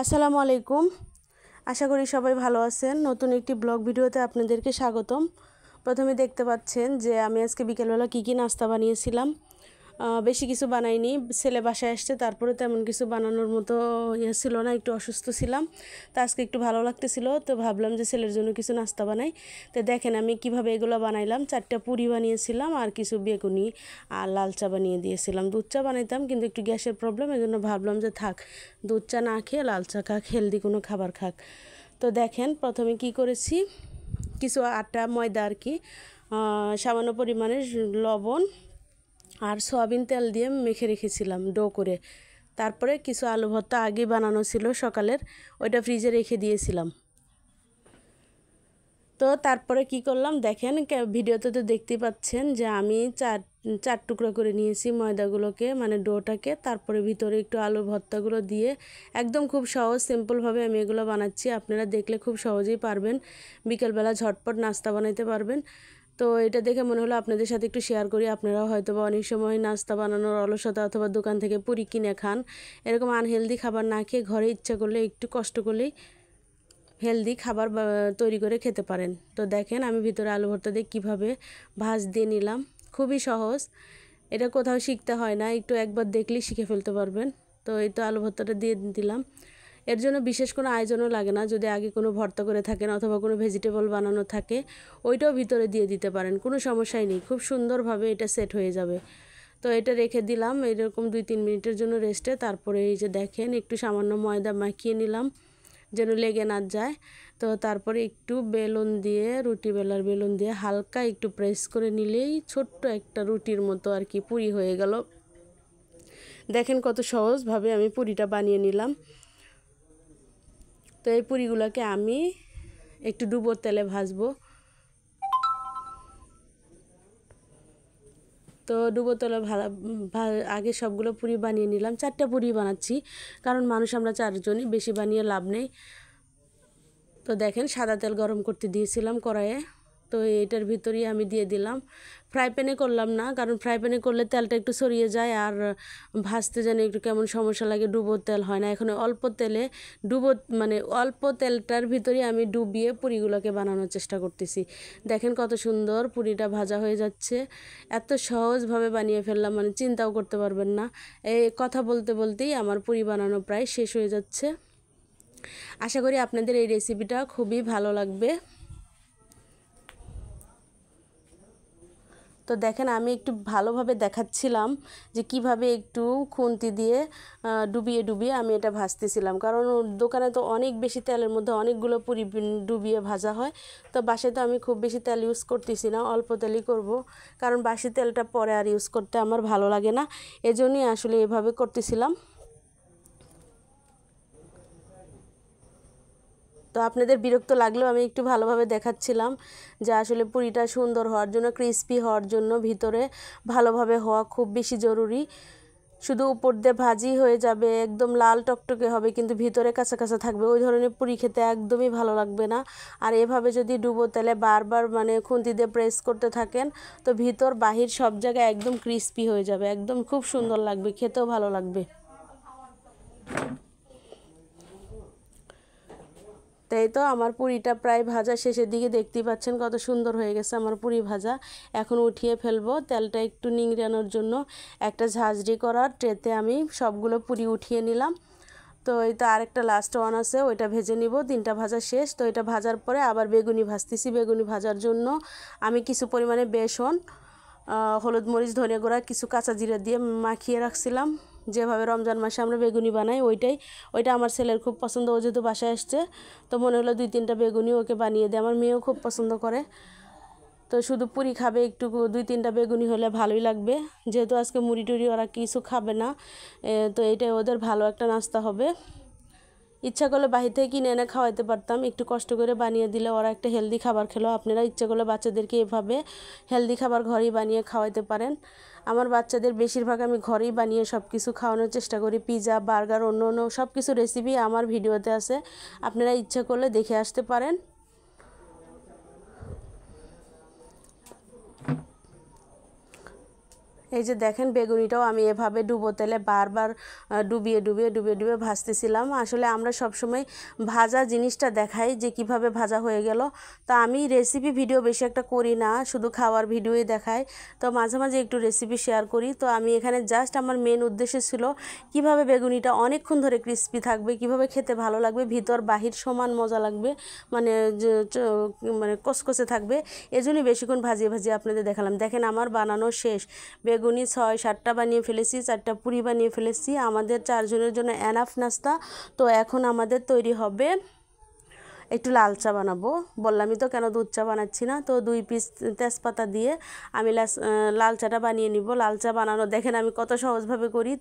আসসালামু আলাইকুম। আশা করি সবাই ভালো আছেন। নতুন একটি ব্লগ ভিডিওতে আপনাদেরকে স্বাগতম। প্রথমে দেখতে পাচ্ছেন যে আমি আজকে বিকেলবেলা কী নাস্তা বানিয়েছিলাম। বেশি কিছু বানাইনি, ছেলে বাসায় আসছে, তারপরে তেমন কিছু বানানোর মতো ছিল না, একটু অসুস্থ ছিলাম। তো আজকে একটু ভালো লাগতেছিল, তো ভাবলাম যে ছেলের জন্য কিছু নাস্তা বানাই। তো দেখেন আমি কিভাবে এগুলো বানাইলাম। 4টা পুরি বানিয়েছিলাম আর কিছু বেগুনি আর লাল চা বানিয়ে দিয়েছিলাম। দুধ চা বানাইতাম কিন্তু একটু গ্যাসের প্রবলেম, এই জন্য ভাবলাম যে থাক, দুধ চা না খেয়ে লাল চা খাক, হেলদি কোনো খাবার খাক। তো দেখেন প্রথমে কি করেছি, কিছু আটা ময়দা আর কি, সামান্য পরিমাণে লবণ আর সয়াবিন তেল দিয়ে মেখে রেখেছিলাম ডো করে। তারপরে কিছু আলু ভর্তা আগে বানানো ছিল সকালের, ওইটা ফ্রিজে রেখে দিয়েছিলাম। তো তারপরে কি করলাম দেখেন, ভিডিওতে তো দেখতেই পাচ্ছেন যে আমি চার টুকরো করে নিয়েছি ময়দাগুলোকে, মানে ডোটাকে। তারপরে ভিতরে একটু আলু ভর্তাগুলো দিয়ে একদম খুব সহজ সিম্পলভাবে আমি এগুলো বানাচ্ছি। আপনারা দেখলে খুব সহজেই পারবেন, বিকেলবেলা ঝটপট নাস্তা বানাইতে পারবেন। তো এটা দেখে মনে হলো আপনাদের সাথে একটু শেয়ার করি। আপনারাও হয়তো বা অনেক সময় নাস্তা বানানোর অলসতা অথবা দোকান থেকে পুরি কিনে খান। এরকম আনহেলদি খাবার না খেয়ে ঘরে ইচ্ছা করলে একটু কষ্ট করলেই হেলদি খাবার তৈরি করে খেতে পারেন। তো দেখেন আমি ভিতরে আলু ভর্তা দিয়ে কীভাবে ভাজ দিয়ে নিলাম। খুবই সহজ, এটা কোথাও শিখতে হয় না, একটু একবার দেখলেই শিখে ফেলতে পারবেন। তো এই তো আলু ভর্তাটা দিয়ে দিলাম। এর জন্য বিশেষ কোনো আয়োজনও লাগে না। যদি আগে কোনো ভর্তা করে থাকেন অথবা কোনো ভেজিটেবল বানানো থাকে, ওইটাও ভিতরে দিয়ে দিতে পারেন, কোনো সমস্যাই নেই, খুব সুন্দরভাবে এটা সেট হয়ে যাবে। তো এটা রেখে দিলাম এরকম 2-3 মিনিটের জন্য রেস্টে। তারপরে এই যে দেখেন একটু সামান্য ময়দা মাখিয়ে নিলাম যেন লেগে না যায়। তো তারপরে একটু বেলুন দিয়ে, রুটি বেলার বেলুন দিয়ে হালকা একটু প্রেস করে নিলেই ছোট্ট একটা রুটির মতো আর কি পুরি হয়ে গেল। দেখেন কত সহজভাবে আমি পুরিটা বানিয়ে নিলাম। তো এই পুরিগুলোকে আমি একটু ডুবো তেলে ভাজবো। তো ডুবো তেলে আগে সবগুলো পুরি বানিয়ে নিলাম। 4টা পুরি বানাচ্ছি, কারণ মানুষ আমরা 4জনই, বেশি বানিয়ে লাভ নেই। তো দেখেন সাদা তেল গরম করতে দিয়েছিলাম কড়াইয়ে, তো এইটার ভিতরেই আমি দিয়ে দিলাম। ফ্রাই প্যানে করলাম না, কারণ ফ্রাই প্যানে করলে তেলটা একটু ছড়িয়ে যায় আর ভাজতে যেন একটু কেমন সমস্যা লাগে, ডুবো তেল হয় না। এখন অল্প তেলে মানে অল্প তেলটার ভিতরেই আমি ডুবিয়ে পুরিগুলোকে বানানোর চেষ্টা করতেছি। দেখেন কত সুন্দর পুরিটা ভাজা হয়ে যাচ্ছে। এত সহজভাবে বানিয়ে ফেললাম, মানে চিন্তাও করতে পারবেন না। এই কথা বলতে বলতেই আমার পুরি বানানো প্রায় শেষ হয়ে যাচ্ছে। আশা করি আপনাদের এই রেসিপিটা খুবই ভালো লাগবে। তো দেখেন আমি একটু ভালোভাবে দেখাচ্ছিলাম যে কিভাবে একটু খুন্তি দিয়ে ডুবিয়ে ডুবিয়ে আমি এটা ভাজতেছিলাম, কারণ দোকানে তো অনেক বেশি তেলের মধ্যে অনেকগুলো পুরি ডুবিয়ে ভাজা হয়। তো বাসায় তো আমি খুব বেশি তেল ইউজ করতেছি না, অল্প তেলই করব, কারণ বাসি তেলটা পরে আর ইউজ করতে আমার ভালো লাগে না। এজন্যই আসলে এভাবে করতেছিলাম। তো আপনাদের বিরক্ত লাগলেও আমি একটু ভালোভাবে দেখাচ্ছিলাম যে আসলে পুরিটা সুন্দর হওয়ার জন্য, ক্রিস্পি হওয়ার জন্য ভিতরে ভালোভাবে হওয়া খুব বেশি জরুরি। শুধু উপর দিয়ে ভাজি হয়ে যাবে, একদম লাল টকটকে হবে, কিন্তু ভিতরে কাঁচা কাঁচা থাকবে, ওই ধরনের পুরি খেতে একদমই ভালো লাগবে না। আর এভাবে যদি ডুবো তেলে বারবার মানে খুন্তি দিয়ে প্রেস করতে থাকেন, তো ভিতর বাহির সব জায়গায় একদম ক্রিস্পি হয়ে যাবে, একদম খুব সুন্দর লাগবে, খেতেও ভালো লাগবে। তাই তো আমার পুরিটা প্রায় ভাজা শেষের দিকে, দেখতেই পাচ্ছেন কত সুন্দর হয়ে গেছে আমার পুরি ভাজা। এখন উঠিয়ে ফেলবো। তেলটা একটু নিংড়ানোর জন্য একটা ঝাঁঝরি করার ট্রেতে আমি সবগুলো পুরি উঠিয়ে নিলাম। তো এই তো আরেকটা লাস্ট ওয়ান আছে, ওইটা ভেজে নিব। 3টা ভাজা শেষ। তো এটা ভাজার পরে আবার বেগুনি ভাজতেছি। বেগুনি ভাজার জন্য আমি কিছু পরিমাণে বেসন, হলুদ মরিচ ধনিয়া গুঁড়া কিছু কাঁচা জিরা দিয়ে মাখিয়ে রাখছিলাম। যেভাবে রমজান মাসে আমরা বেগুনি বানাই ওইটা আমার ছেলের খুব পছন্দ। ও যেহেতু বাসায় আসছে, তো মনে হলো 2-3টা বেগুনি ওকে বানিয়ে দেয়। আমার মেয়েও খুব পছন্দ করে। তো শুধু পুরি খাবে, একটু 2-3টা বেগুনি হলে ভালোই লাগবে। যেহেতু আজকে মুড়ি টুড়ি ওরা কিছু খাবে না, তো এইটাই ওদের ভালো একটা নাস্তা হবে। ইচ্ছা করলে বাহির থেকে কিনে এনে খাওয়াইতে পারতাম, একটু কষ্ট করে বানিয়ে দিলে ওরা একটা হেলদি খাবার খেলো। আপনারা ইচ্ছা করলে বাচ্চাদেরকে এভাবে হেলদি খাবার ঘরেই বানিয়ে খাওয়াইতে পারেন। আমার বাচ্চাদের বেশিরভাগ আমি ঘরেই বানিয়ে সব কিছু খাওয়ানোর চেষ্টা করি। পিৎজা, বার্গার, অন্য অন্য সব কিছু রেসিপি আমার ভিডিওতে আছে, আপনারা ইচ্ছা করলে দেখে আসতে পারেন। এই যে দেখেন বেগুনিটাও আমি এভাবে ডুবো তেলে বারবার ডুবিয়ে ভাজতেছিলাম। আসলে আমরা সবসময় ভাজা জিনিসটা দেখাই যে কিভাবে ভাজা হয়ে গেল। তো আমি রেসিপি ভিডিও বেশি একটা করি না, শুধু খাওয়ার ভিডিওই দেখাই। তো মাঝে মাঝে একটু রেসিপি শেয়ার করি। তো আমি এখানে জাস্ট আমার মেন উদ্দেশ্য ছিল কিভাবে বেগুনিটা অনেকক্ষণ ধরে ক্রিস্পি থাকবে, কিভাবে খেতে ভালো লাগবে, ভিতর বাহির সমান মজা লাগবে, মানে মানে কসকসে থাকবে। এজন্যই বেশিক্ষণ ভাজিয়ে আপনাদের দেখালাম। দেখেন আমার বানানো শেষ। বেগুনি 6-7টা বানিয়ে ফেলেছি, 4টা পুরি বানিয়ে ফেলেছি। আমাদের 4 জনের জন্য এনাফ নাস্তা। তো এখন আমাদের তৈরি হবে একটু লাল চা বানাবো। বললামই তো কেন দুধ চা বানাচ্ছি না। তো 2 পিস তেজপাতা দিয়ে আমি লাল চাটা বানিয়ে নিব। লাল চা বানানো দেখেন আমি কত সহজভাবে করি।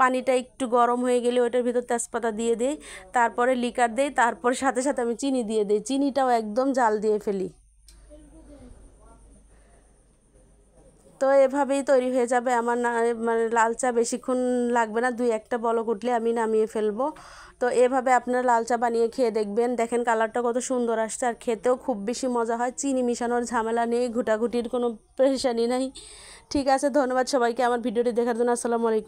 পানিটা একটু গরম হয়ে গেলে ওটার ভিতর তেজপাতা দিয়ে দেই, তারপরে লিকার দেই, তারপর সাথে সাথে আমি চিনি দিয়ে দিই। চিনিটাও একদম জাল দিয়ে ফেলি। তো এভাবেই তৈরি হয়ে যাবে আমার মানে লাল চা। বেশিক্ষণ লাগবে না, 2-1টা বলক উঠলে আমি নামিয়ে ফেলবো। তো এভাবে আপনারা লাল চা বানিয়ে খেয়ে দেখবেন। দেখেন কালারটা কত সুন্দর আসছে, আর খেতেও খুব বেশি মজা হয়। চিনি মিশানোর ঝামেলা নেই, ঘুটাঘুটির কোনো পেরেশানি নেই। ঠিক আছে, ধন্যবাদ সবাইকে আমার ভিডিওটি দেখার জন্য। আসসালামু আলাইকুম।